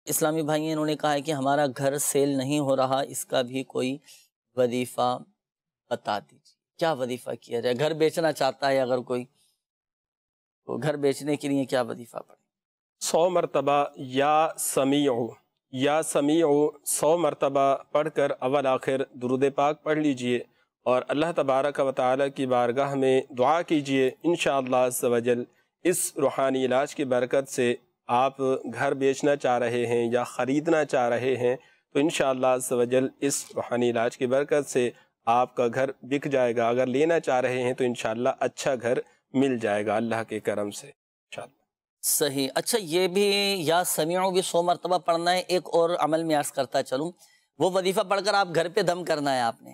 اسلامی بھائی انہوں نے کہا ہے کہ ہمارا گھر سیل نہیں ہو رہا، اس کا بھی کوئی وظیفہ بتا دیجیے، کیا وظیفہ کیا جائے؟ گھر بیچنا چاہتا ہے اگر کوئی، تو گھر بیچنے کے لیے کیا وظیفہ پڑھے؟ 100 مرتبہ یا سمیع 100 مرتبہ پڑھ کر اول آخر درود پاک پڑھ لیجئے اور اللہ تبارک و تعالی کی بارگاہ میں دعا کیجئے۔ انشاءاللہ عز و جل اس روحانی علاج کی برکت سے آپ گھر بیچنا چاہ رہے ہیں یا خریدنا چاہ رہے ہیں تو انشاءاللہ عز و جل اس روحانی علاج کی برکت سے آپ کا گھر بک جائے گا۔ اگر لینا چاہ رہے ہیں تو انشاءاللہ اچھا گھر مل جائے گا اللہ کے کرم سے انشاءاللہ۔ صحیح۔ اچھا یہ بھی یا سمیعو بھی 100 مرتبہ پڑھنا ہے۔ ایک اور عمل میں عرض کرتا چلوں، وہ وظیفہ پڑھ کر آپ گھر پہ دم کرنا ہے آپ نے۔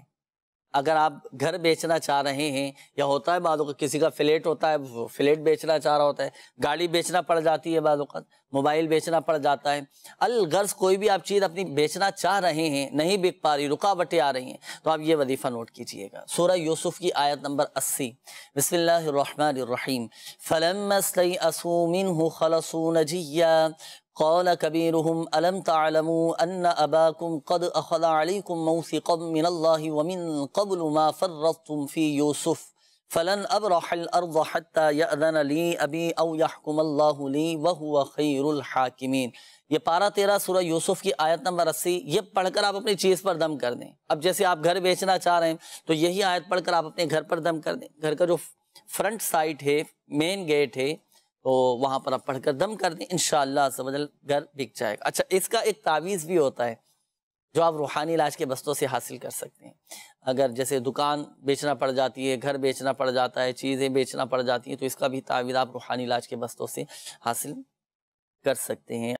اگر آپ گھر بیچنا چاہ رہے ہیں، یا ہوتا ہے بعض اوقات کسی کا فلیٹ ہوتا ہے، وہ فلیٹ بیچنا چاہ رہا ہوتا ہے، گاڑی بیچنا پڑ جاتی ہے، بعض اوقات موبائل بیچنا پڑ جاتا ہے، الغرض کوئی بھی آپ چیز اپنی بیچنا چاہ رہے ہیں، نہیں بک پا رہی، رکاوٹیں آ رہی ہیں، تو آپ یہ وظیفہ نوٹ کیجئے گا۔ سورہ یوسف کی آیت نمبر 80، بسم اللہ الرحمن الرحیم، فَلَمَّا اسْتَيْأَسُوا مِنْهُ خَلَصُوا نَجِيًّا قال كبيرهم ألم تعلموا أن أباكم قد أخذ عليكم موثقا من الله ومن قبل ما فرطتم في يوسف فلن أبرح الأرض حتى يأذن لي أبي أو يحكم الله لي وهو خير الحاكمين۔ یہ پارہ 13 سورہ یوسف کی آیت نمبر 80، یہ پڑھ کر آپ اپنی چیز پر دم کر دیں۔ اب جیسے آپ گھر بیچنا چاہ رہے ہیں تو یہی آیت پڑھ کر آپ اپنے گھر پر دم کر دیں۔ گھر کا جو فرنٹ سائٹ ہے، مین گیٹ ہے، تو وہاں پر آپ پڑھ کر دم کر دیں، انشاءاللہ عز و جل گھر بک جائے گا۔ اچھا اس کا ایک تعویذ بھی ہوتا ہے جو آپ روحانی علاج کے بستوں سے حاصل کر سکتے ہیں۔ اگر جیسے دکان بیچنا پڑ جاتی ہے، گھر بیچنا پڑ جاتا ہے، چیزیں بیچنا پڑ جاتی ہیں، تو اس کا بھی تعویذ آپ روحانی علاج کے بستوں سے حاصل کر سکتے ہیں۔